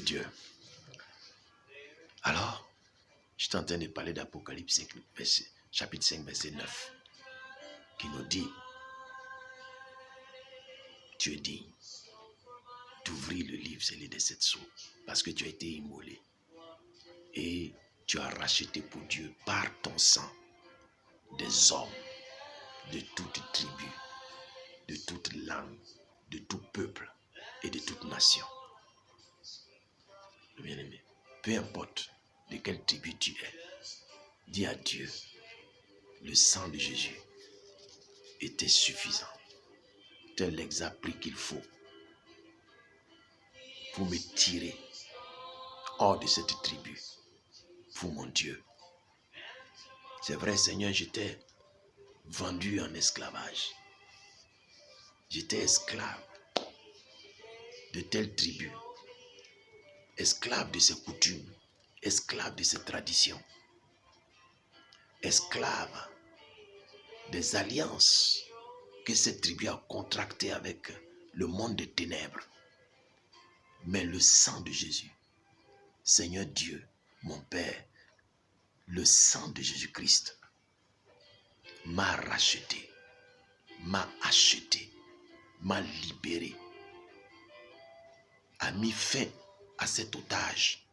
Dieu. Alors, je suis en train de parler d'Apocalypse chapitre 5, verset 9, qui nous dit, tu es digne d'ouvrir le livre scellé des 7 sceaux, parce que tu as été immolé et tu as racheté pour Dieu par ton sang des hommes de toute tribu, de toute langue, de tout peuple et de toute nation. Bien-aimé, peu importe de quelle tribu tu es, dis à Dieu, le sang de Jésus était suffisant. Tel l'exact prix qu'il faut pour me tirer hors de cette tribu pour mon Dieu. C'est vrai, Seigneur, j'étais vendu en esclavage. J'étais esclave de telle tribu, esclave de ses coutumes, esclave de ses traditions, esclave des alliances que cette tribu a contractées avec le monde des ténèbres. Mais le sang de Jésus, Seigneur Dieu, mon Père, le sang de Jésus-Christ m'a racheté, m'a acheté, m'a libéré, a mis fin à cet otage,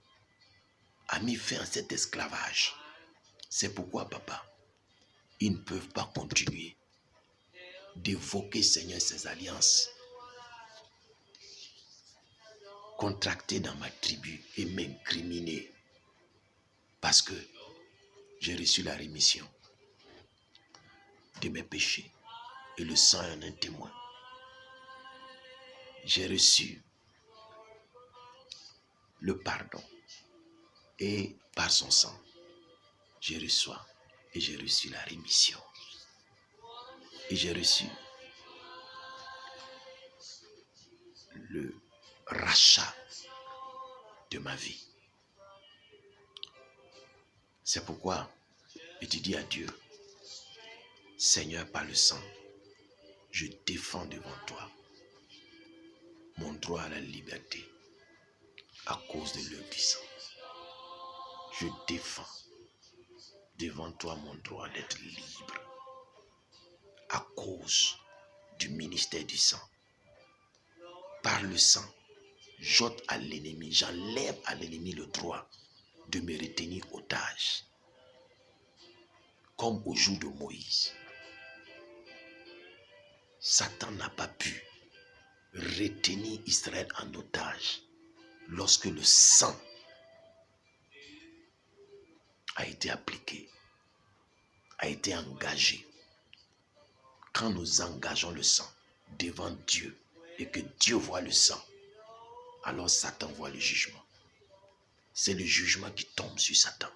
a mis fin à cet esclavage. C'est pourquoi, papa, ils ne peuvent pas continuer d'évoquer, Seigneur, ces alliances contractées dans ma tribu et m'incriminer parce que j'ai reçu la rémission de mes péchés et le sang en est un témoin. J'ai reçu le pardon et par son sang, je reçois et j'ai reçu la rémission. Et j'ai reçu le rachat de ma vie. C'est pourquoi je te dis à Dieu, Seigneur, par le sang, je défends devant toi mon droit à la liberté à cause de l'œuvre du sang. Je défends devant toi mon droit d'être libre à cause du ministère du sang. Par le sang, j'ôte à l'ennemi, j'enlève à l'ennemi le droit de me retenir otage, comme au jour de Moïse. Satan n'a pas pu retenir Israël en otage lorsque le sang a été appliqué, a été engagé. Quand nous engageons le sang devant Dieu et que Dieu voit le sang, alors Satan voit le jugement. C'est le jugement qui tombe sur Satan.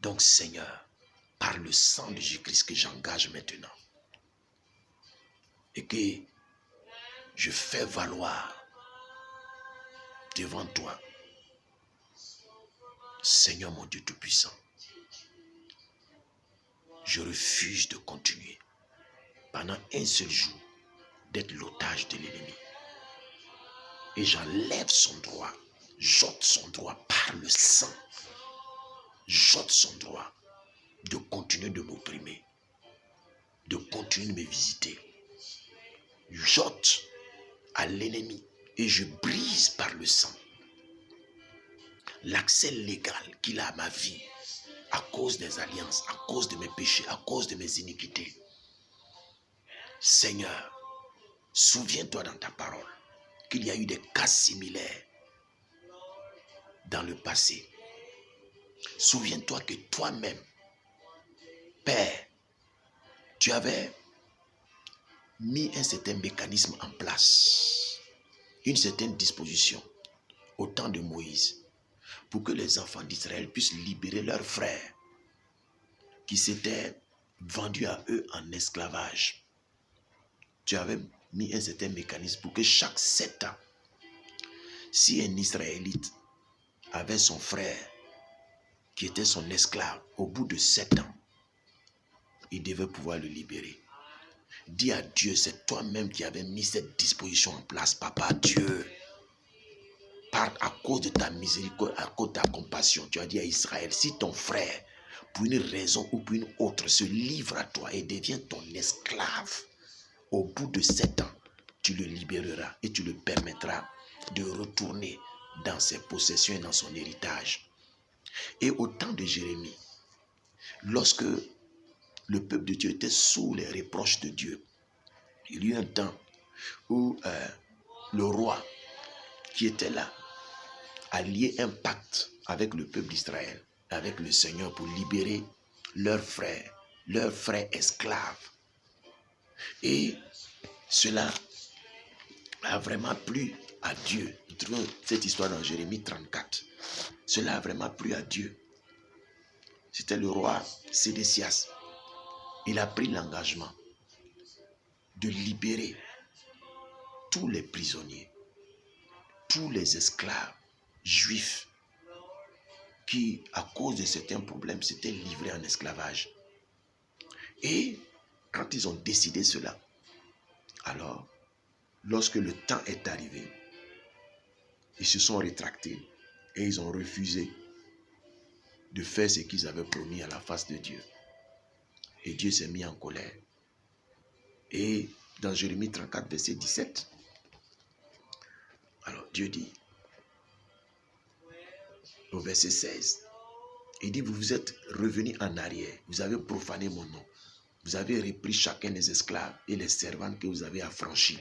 Donc Seigneur, par le sang de Jésus-Christ que j'engage maintenant et que je fais valoir devant toi, Seigneur mon Dieu Tout-Puissant, je refuse de continuer pendant un seul jour d'être l'otage de l'ennemi. Et j'enlève son droit, j'ôte son droit par le sang, j'ôte son droit de continuer de m'opprimer, de continuer de me visiter. J'ôte à l'ennemi et je brise par le sang l'accès légal qu'il a à ma vie à cause des alliances, à cause de mes péchés, à cause de mes iniquités. Seigneur, souviens-toi dans ta parole qu'il y a eu des cas similaires dans le passé. Souviens-toi que toi-même, Père, tu avais mis un certain mécanisme en place, une certaine disposition au temps de Moïse, pour que les enfants d'Israël puissent libérer leurs frères qui s'étaient vendus à eux en esclavage. Tu avais mis un certain mécanisme pour que chaque 7 ans, si un Israélite avait son frère qui était son esclave, au bout de 7 ans, il devait pouvoir le libérer. Dis à Dieu, c'est toi-même qui avais mis cette disposition en place, Papa Dieu. À cause de ta miséricorde, à cause de ta compassion, tu as dit à Israël, si ton frère, pour une raison ou pour une autre, se livre à toi et devient ton esclave, au bout de 7 ans, tu le libéreras et tu le permettras de retourner dans ses possessions et dans son héritage. Et au temps de Jérémie, lorsque le peuple de Dieu était sous les reproches de Dieu, il y eut un temps où le roi qui était là a lié un pacte avec le peuple d'Israël, avec le Seigneur pour libérer leurs frères esclaves. Et cela a vraiment plu à Dieu. Nous trouvons cette histoire dans Jérémie 34. Cela a vraiment plu à Dieu. C'était le roi Sédécias. Il a pris l'engagement de libérer tous les prisonniers, tous les esclaves juifs qui, à cause de certains problèmes, s'étaient livrés en esclavage. Et quand ils ont décidé cela, alors, lorsque le temps est arrivé, ils se sont rétractés et ils ont refusé de faire ce qu'ils avaient promis à la face de Dieu. Et Dieu s'est mis en colère. Et dans Jérémie 34, verset 17, alors Dieu dit, au verset 16, il dit, vous êtes revenus en arrière, vous avez profané mon nom, vous avez repris chacun des esclaves et les servantes que vous avez affranchis,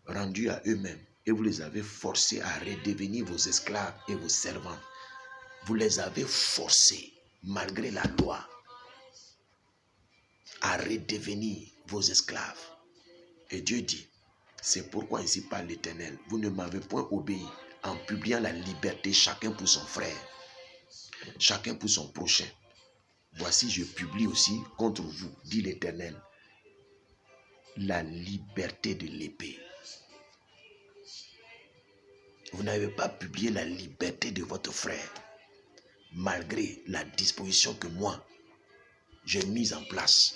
rendus à eux-mêmes, et vous les avez forcés à redevenir vos esclaves et vos servantes. Vous les avez forcés, malgré la loi, à redevenir vos esclaves. Et Dieu dit, c'est pourquoi ainsi parle l'Éternel, vous ne m'avez point obéi en publiant la liberté, chacun pour son frère, chacun pour son prochain. Voici, je publie aussi contre vous, dit l'Éternel, la liberté de l'épée. Vous n'avez pas publié la liberté de votre frère, malgré la disposition que moi, j'ai mise en place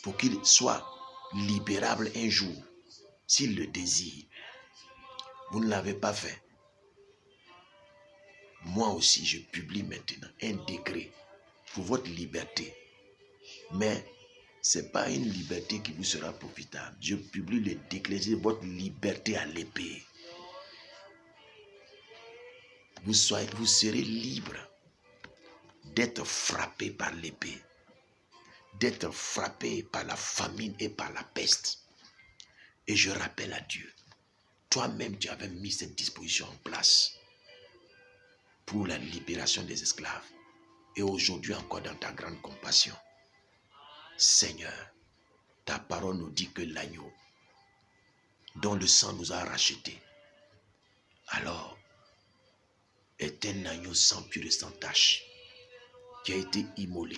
pour qu'il soit libérable un jour, s'il le désire. Vous ne l'avez pas fait. Moi aussi, je publie maintenant un décret pour votre liberté. Mais ce n'est pas une liberté qui vous sera profitable. Je publie le décret de votre liberté à l'épée. Vous serez libre d'être frappé par l'épée, d'être frappé par la famine et par la peste. Et je rappelle à Dieu, toi-même tu avais mis cette disposition en place pour la libération des esclaves. Et aujourd'hui encore dans ta grande compassion, Seigneur, ta parole nous dit que l'agneau dont le sang nous a rachetés, alors est un agneau sans pur et sans tache qui a été immolé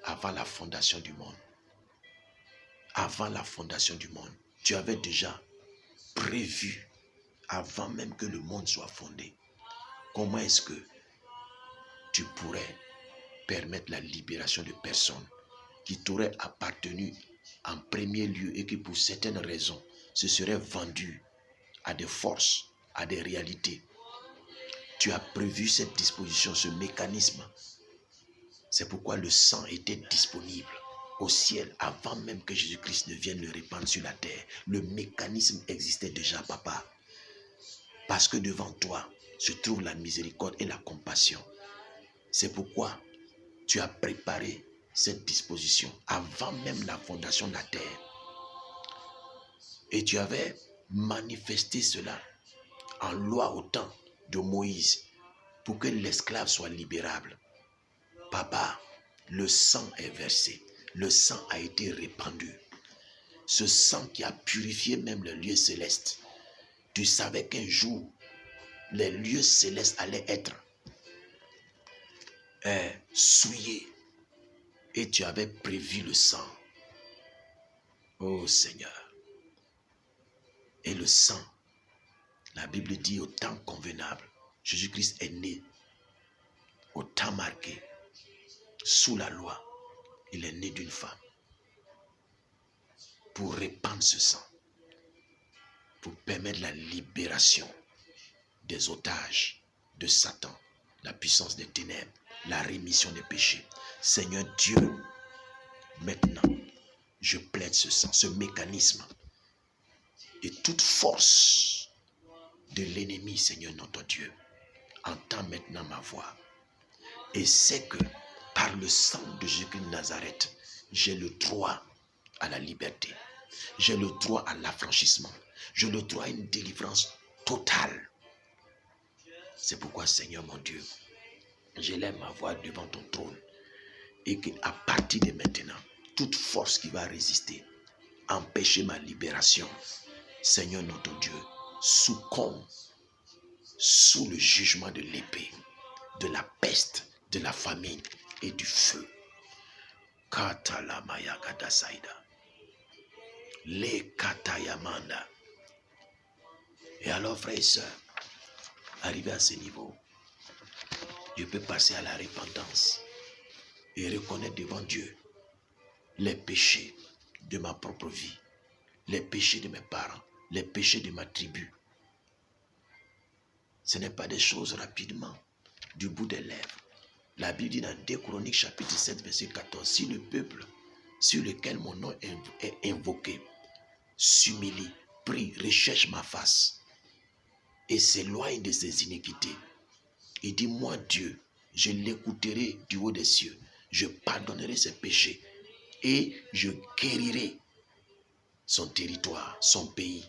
avant la fondation du monde. Avant la fondation du monde, tu avais déjà prévu, avant même que le monde soit fondé, comment est-ce que tu pourrais permettre la libération de personnes qui t'auraient appartenu en premier lieu et qui pour certaines raisons se seraient vendues à des forces, à des réalités. Tu as prévu cette disposition, ce mécanisme. C'est pourquoi le sang était disponible au ciel avant même que Jésus-Christ ne vienne le répandre sur la terre. Le mécanisme existait déjà, papa. Parce que devant toi se trouve la miséricorde et la compassion. C'est pourquoi tu as préparé cette disposition avant même la fondation de la terre. Et tu avais manifesté cela en loi au temps de Moïse pour que l'esclave soit libérable. Papa, le sang est versé, le sang a été répandu. Ce sang qui a purifié même les lieux célestes. Tu savais qu'un jour, les lieux célestes allaient être souillés. Et tu avais prévu le sang. Oh Seigneur. Et le sang, la Bible dit au temps convenable, Jésus-Christ est né au temps marqué, sous la loi. Il est né d'une femme pour répandre ce sang. pour permettre la libération des otages de Satan, la puissance des ténèbres, la rémission des péchés. Seigneur Dieu, maintenant, je plaide ce sang, ce mécanisme et toute force de l'ennemi, Seigneur notre Dieu. Entends maintenant ma voix et sais que par le sang de Jésus-Christ de Nazareth, j'ai le droit à la liberté. J'ai le droit à l'affranchissement. J'ai le droit à une délivrance totale. C'est pourquoi, Seigneur mon Dieu, j'élève ma voix devant ton trône et qu'à partir de maintenant, toute force qui va résister, empêcher ma libération, Seigneur notre Dieu, succombe sous le jugement de l'épée, de la peste, de la famine et du feu. Katalamaya Kadasaida. Le Katayamanda. Et alors, frères et sœurs, arrivé à ce niveau, je peux passer à la repentance et reconnaître devant Dieu les péchés de ma propre vie, les péchés de mes parents, les péchés de ma tribu. Ce n'est pas des choses rapidement, du bout des lèvres. La Bible dit dans 2 Chroniques chapitre 7 verset 14, si le peuple sur lequel mon nom est invoqué s'humilie, prie, recherche ma face et s'éloigne de ses iniquités, il dit, moi Dieu, je l'écouterai du haut des cieux, je pardonnerai ses péchés et je guérirai son territoire, son pays.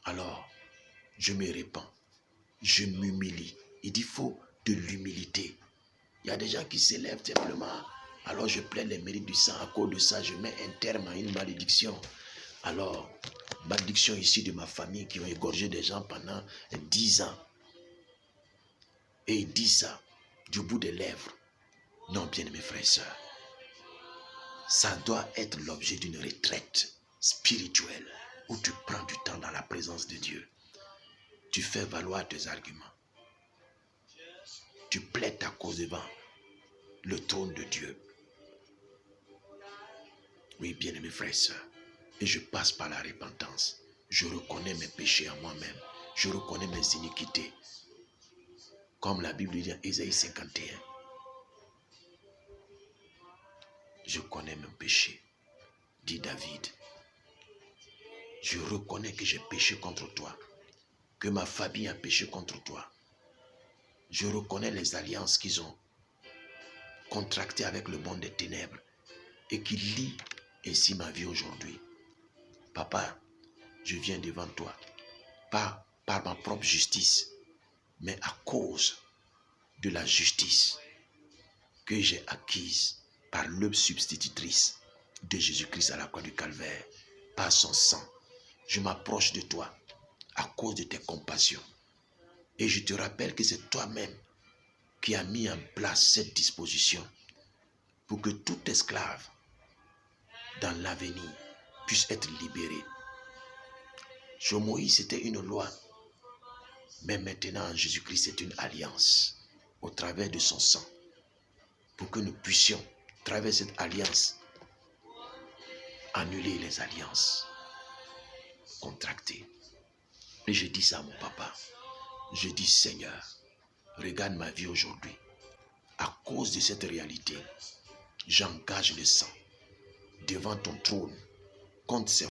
Alors, je me répands, je m'humilie. Il dit, il faut de l'humilité. Il y a des gens qui s'élèvent simplement. Alors, je plaide les mérites du sang. À cause de ça, je mets un terme à une malédiction. Alors, malédiction ici de ma famille qui ont égorgé des gens pendant 10 ans. Et il dit ça du bout des lèvres. Non, bien-aimés frères et sœurs, ça doit être l'objet d'une retraite spirituelle où tu prends du temps dans la présence de Dieu. Tu fais valoir tes arguments. Tu plaides ta cause devant le trône de Dieu. Oui, bien-aimés frères et sœurs, et je passe par la repentance. Je reconnais mes péchés en moi-même. Je reconnais mes iniquités. Comme la Bible dit dans Ésaïe 51. Je connais mes péchés, dit David. Je reconnais que j'ai péché contre toi, que ma famille a péché contre toi. Je reconnais les alliances qu'ils ont contractées avec le monde des ténèbres et qui lient ainsi ma vie aujourd'hui. Papa, je viens devant toi, pas par ma propre justice, mais à cause de la justice que j'ai acquise par l'œuvre substitutrice de Jésus-Christ à la croix du Calvaire, par son sang. Je m'approche de toi à cause de tes compassions. Et je te rappelle que c'est toi-même qui as mis en place cette disposition pour que tout esclave dans l'avenir puisse être libéré. Sur Moïse, c'était une loi. Mais maintenant, en Jésus-Christ, c'est une alliance au travers de son sang. Pour que nous puissions, à travers cette alliance, annuler les alliances contractées. Et je dis ça à mon papa. Je dis, Seigneur, regarde ma vie aujourd'hui. À cause de cette réalité, j'engage le sang devant ton trône contre ces